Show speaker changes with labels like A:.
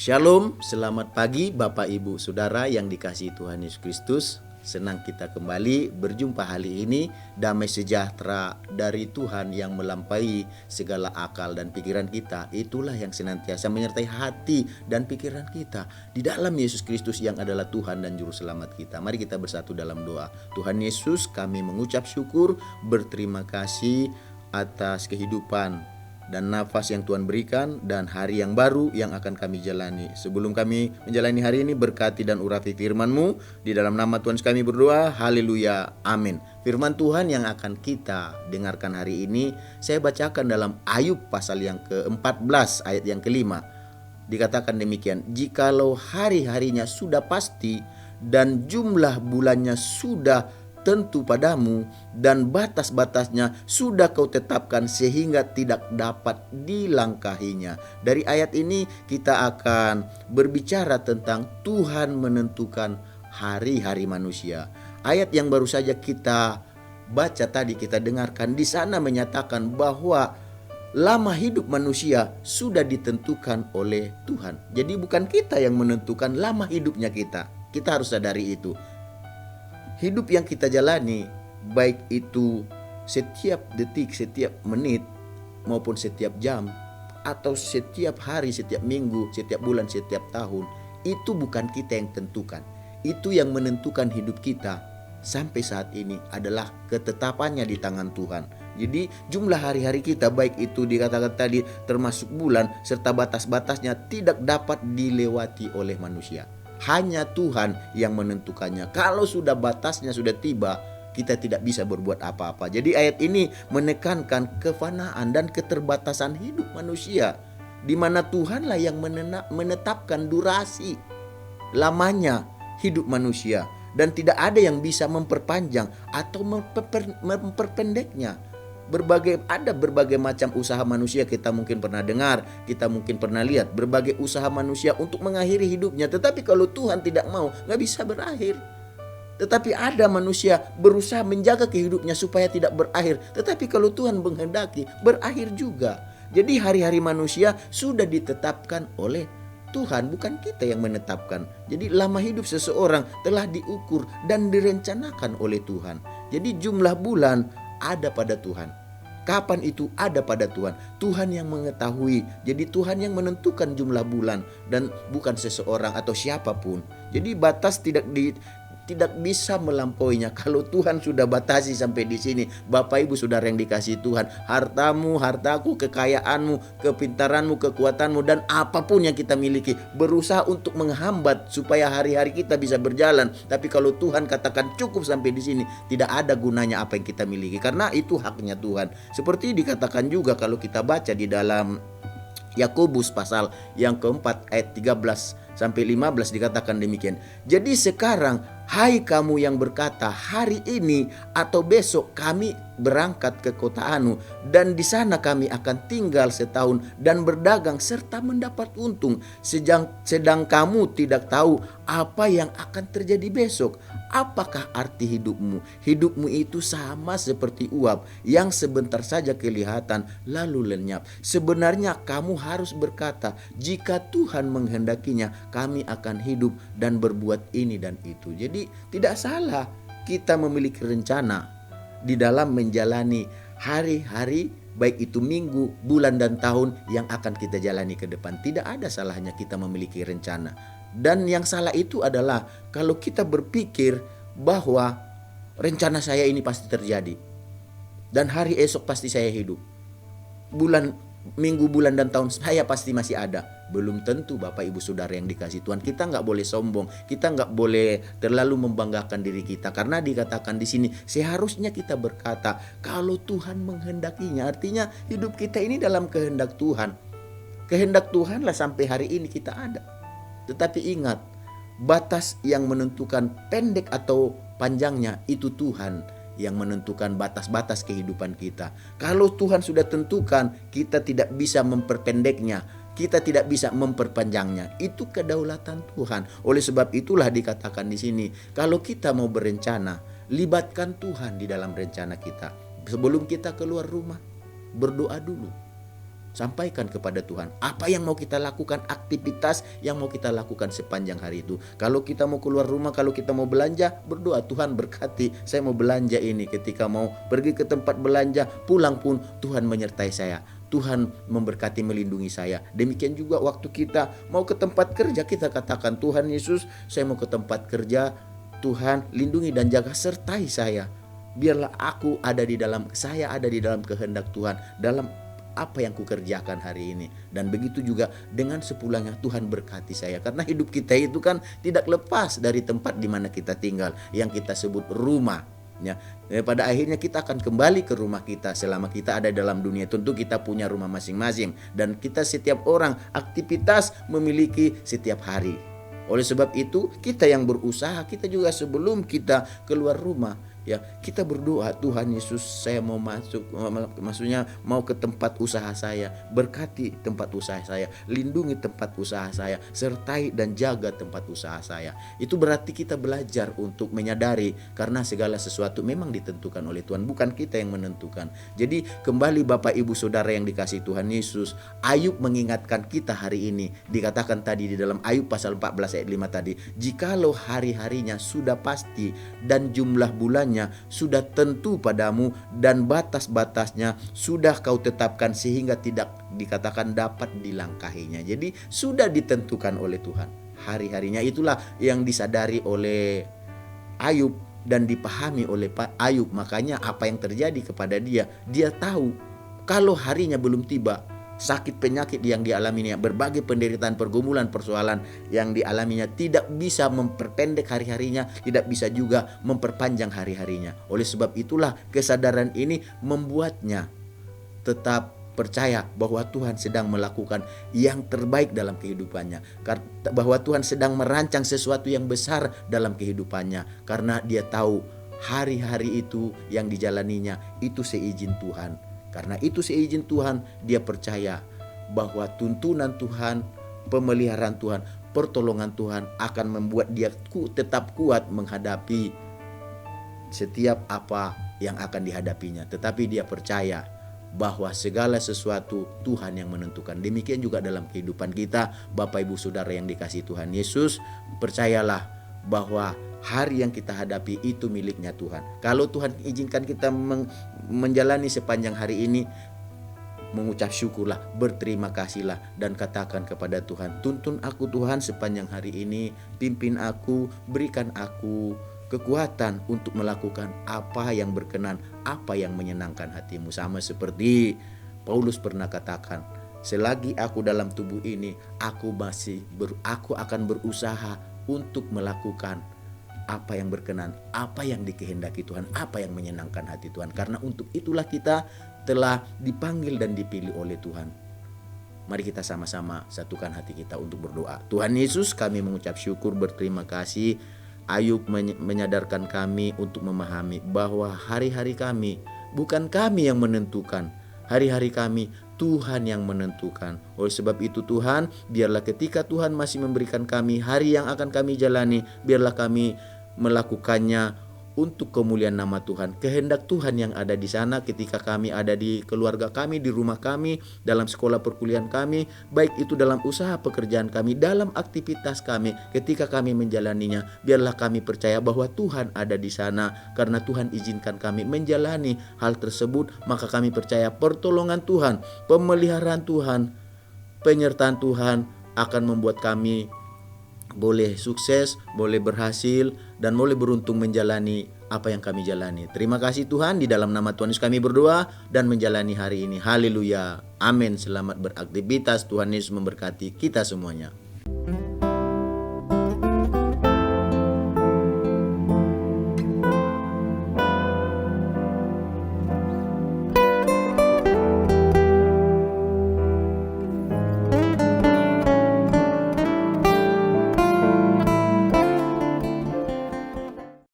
A: Shalom, selamat pagi Bapak Ibu Saudara yang dikasihi Tuhan Yesus Kristus. Senang kita kembali berjumpa hari ini. Damai sejahtera dari Tuhan yang melampaui segala akal dan pikiran kita, itulah yang senantiasa menyertai hati dan pikiran kita di dalam Yesus Kristus yang adalah Tuhan dan Juru Selamat kita. Mari kita bersatu dalam doa. Tuhan Yesus, kami mengucap syukur, berterima kasih atas kehidupan dan nafas yang Tuhan berikan dan hari yang baru yang akan kami jalani. Sebelum kami menjalani hari ini, berkati dan urapi firman-Mu. Di dalam nama Tuhan kami berdoa, haleluya, amin. Firman Tuhan yang akan kita dengarkan hari ini, saya bacakan dalam Ayub pasal yang ke-14 ayat yang ke-5. Dikatakan demikian, jikalau hari-harinya sudah pasti dan jumlah bulannya sudah tentu padamu dan batas-batasnya sudah kau tetapkan sehingga tidak dapat dilangkahinya. Dari ayat ini kita akan berbicara tentang Tuhan menentukan hari-hari manusia. Ayat yang baru saja kita baca tadi, kita dengarkan, di sana menyatakan bahwa lama hidup manusia sudah ditentukan oleh Tuhan. Jadi bukan kita yang menentukan lama hidupnya kita. Kita harus sadari itu. Hidup yang kita jalani, baik itu setiap detik, setiap menit, maupun setiap jam, atau setiap hari, setiap minggu, setiap bulan, setiap tahun, itu bukan kita yang tentukan. Itu yang menentukan hidup kita sampai saat ini adalah ketetapannya di tangan Tuhan. Jadi jumlah hari-hari kita, baik itu dikatakan tadi termasuk bulan, serta batas-batasnya tidak dapat dilewati oleh manusia. Hanya Tuhan yang menentukannya. Kalau sudah batasnya sudah tiba, kita tidak bisa berbuat apa-apa. Jadi ayat ini menekankan kefanaan dan keterbatasan hidup manusia, di mana Tuhanlah yang menetapkan durasi lamanya hidup manusia, dan tidak ada yang bisa memperpanjang atau memperpendeknya. Ada berbagai macam usaha manusia, kita mungkin pernah dengar, kita mungkin pernah lihat berbagai usaha manusia untuk mengakhiri hidupnya. Tetapi kalau Tuhan tidak mau, gak bisa berakhir. Tetapi ada manusia berusaha menjaga kehidupnya supaya tidak berakhir. Tetapi kalau Tuhan menghendaki, berakhir juga. Jadi hari-hari manusia sudah ditetapkan oleh Tuhan, bukan kita yang menetapkan. Jadi lama hidup seseorang telah diukur dan direncanakan oleh Tuhan. Jadi jumlah bulan ada pada Tuhan. Kapan itu ada pada Tuhan? Tuhan yang mengetahui. Jadi Tuhan yang menentukan jumlah bulan dan bukan seseorang atau siapapun. Jadi batas tidak bisa melampauinya. Kalau Tuhan sudah batasi sampai di sini, Bapak Ibu Saudara yang dikasihi Tuhan, hartamu, hartaku, kekayaanmu, kepintaranmu, kekuatanmu, dan apapun yang kita miliki berusaha untuk menghambat supaya hari-hari kita bisa berjalan. Tapi kalau Tuhan katakan cukup sampai di sini, tidak ada gunanya apa yang kita miliki, karena itu haknya Tuhan. Seperti dikatakan juga kalau kita baca di dalam Yakobus pasal yang keempat ayat 13 sampai 15 dikatakan demikian. Jadi sekarang, hai kamu yang berkata, hari ini atau besok kami berangkat ke kota Anu, dan di sana kami akan tinggal setahun dan berdagang serta mendapat untung. Sedang kamu tidak tahu apa yang akan terjadi besok. Apakah arti hidupmu? Hidupmu itu sama seperti uap yang sebentar saja kelihatan lalu lenyap. Sebenarnya kamu harus berkata, jika Tuhan menghendakinya, kami akan hidup dan berbuat ini dan itu. Jadi tidak salah kita memiliki rencana di dalam menjalani hari-hari, baik itu minggu, bulan, dan tahun yang akan kita jalani ke depan. Tidak ada salahnya kita memiliki rencana. Dan yang salah itu adalah kalau kita berpikir bahwa rencana saya ini pasti terjadi, dan hari esok pasti saya hidup. Minggu, bulan, dan tahun saya pasti masih ada. Belum tentu Bapak Ibu Saudara yang dikasihi Tuhan. Kita nggak boleh sombong, kita nggak boleh terlalu membanggakan diri kita, karena dikatakan di sini seharusnya kita berkata kalau Tuhan menghendakinya. Artinya hidup kita ini dalam kehendak Tuhan. Kehendak Tuhanlah sampai hari ini kita ada. Tetapi ingat, batas yang menentukan pendek atau panjangnya itu Tuhan yang menentukan batas-batas kehidupan kita. Kalau Tuhan sudah tentukan, kita tidak bisa memperpendeknya, kita tidak bisa memperpanjangnya. Itu kedaulatan Tuhan. Oleh sebab itulah dikatakan di sini, kalau kita mau berencana, libatkan Tuhan di dalam rencana kita. Sebelum kita keluar rumah, berdoa dulu. sampaikan kepada Tuhan. Apa yang mau kita lakukan, aktivitas yang mau kita lakukan sepanjang hari itu. Kalau kita mau keluar rumah, kalau kita mau belanja, berdoa, Tuhan berkati, saya mau belanja ini. Ketika mau pergi ke tempat belanja, pulang pun Tuhan menyertai saya. Tuhan memberkati, melindungi saya. Demikian juga waktu kita mau ke tempat kerja, kita katakan, Tuhan Yesus, saya mau ke tempat kerja, Tuhan lindungi dan jaga, sertai saya. Biarlah saya ada di dalam kehendak Tuhan, dalam apa yang kukerjakan hari ini. Dan begitu juga dengan sepulangnya Tuhan berkati saya. Karena hidup kita itu kan tidak lepas dari tempat di mana kita tinggal, yang kita sebut rumah. Ya, pada akhirnya kita akan kembali ke rumah kita selama kita ada dalam dunia. Tentu kita punya rumah masing-masing, dan kita setiap orang aktivitas memiliki setiap hari. Oleh sebab itu kita yang berusaha, kita juga sebelum kita keluar rumah, ya, kita berdoa, Tuhan Yesus, saya mau maksudnya mau ke tempat usaha saya, berkati tempat usaha saya, lindungi tempat usaha saya, sertai dan jaga tempat usaha saya. Itu berarti kita belajar untuk menyadari, karena segala sesuatu memang ditentukan oleh Tuhan, bukan kita yang menentukan. Jadi kembali Bapak Ibu Saudara yang dikasihi Tuhan Yesus, Ayub mengingatkan kita hari ini. Dikatakan tadi di dalam Ayub pasal 14 ayat 5 tadi, jikalau hari-harinya sudah pasti dan jumlah bulannya sudah tentu padamu dan batas-batasnya sudah kau tetapkan sehingga tidak dikatakan dapat dilangkahinya. Jadi sudah ditentukan oleh Tuhan. Hari-harinya itulah yang disadari oleh Ayub dan dipahami oleh Pak Ayub. Makanya apa yang terjadi kepada dia, dia tahu kalau harinya belum tiba, sakit penyakit yang dialaminya, berbagai penderitaan, pergumulan, persoalan yang dialaminya tidak bisa memperpendek hari-harinya, tidak bisa juga memperpanjang hari-harinya. Oleh sebab itulah kesadaran ini membuatnya tetap percaya bahwa Tuhan sedang melakukan yang terbaik dalam kehidupannya, bahwa Tuhan sedang merancang sesuatu yang besar dalam kehidupannya, karena dia tahu hari-hari itu yang dijalaninya itu seizin Tuhan. Karena itu seizin Tuhan, dia percaya bahwa tuntunan Tuhan, pemeliharaan Tuhan, pertolongan Tuhan akan membuat dia tetap kuat menghadapi setiap apa yang akan dihadapinya. Tetapi dia percaya bahwa segala sesuatu Tuhan yang menentukan. Demikian juga dalam kehidupan kita, Bapak Ibu Saudara yang dikasihi Tuhan Yesus, percayalah bahwa hari yang kita hadapi itu miliknya Tuhan. Kalau Tuhan izinkan kita menjalani sepanjang hari ini, mengucap syukurlah, berterima kasihlah, dan katakan kepada Tuhan, tuntun aku Tuhan sepanjang hari ini, pimpin aku, berikan aku kekuatan untuk melakukan apa yang berkenan, apa yang menyenangkan hatimu. Sama seperti Paulus pernah katakan, selagi aku dalam tubuh ini, aku akan berusaha untuk melakukan apa yang berkenan, apa yang dikehendaki Tuhan, apa yang menyenangkan hati Tuhan. Karena untuk itulah kita telah dipanggil dan dipilih oleh Tuhan. Mari kita sama-sama satukan hati kita untuk berdoa. Tuhan Yesus, kami mengucap syukur, berterima kasih. Ayub menyadarkan kami untuk memahami bahwa hari-hari kami bukan kami yang menentukan, hari-hari kami Tuhan yang menentukan. Oleh sebab itu Tuhan, biarlah ketika Tuhan masih memberikan kami hari yang akan kami jalani, biarlah kami melakukannya untuk kemuliaan nama Tuhan. Kehendak Tuhan yang ada di sana ketika kami ada di keluarga kami, di rumah kami, dalam sekolah perkuliahan kami, baik itu dalam usaha pekerjaan kami, dalam aktivitas kami, ketika kami menjalaninya, biarlah kami percaya bahwa Tuhan ada di sana. Karena Tuhan izinkan kami menjalani hal tersebut, maka kami percaya pertolongan Tuhan, pemeliharaan Tuhan, penyertaan Tuhan akan membuat kami boleh sukses, boleh berhasil, dan boleh beruntung menjalani apa yang kami jalani. Terima kasih Tuhan, di dalam nama Tuhan Yesus kami berdoa dan menjalani hari ini. Haleluya. Amin. Selamat beraktivitas. Tuhan Yesus memberkati kita semuanya.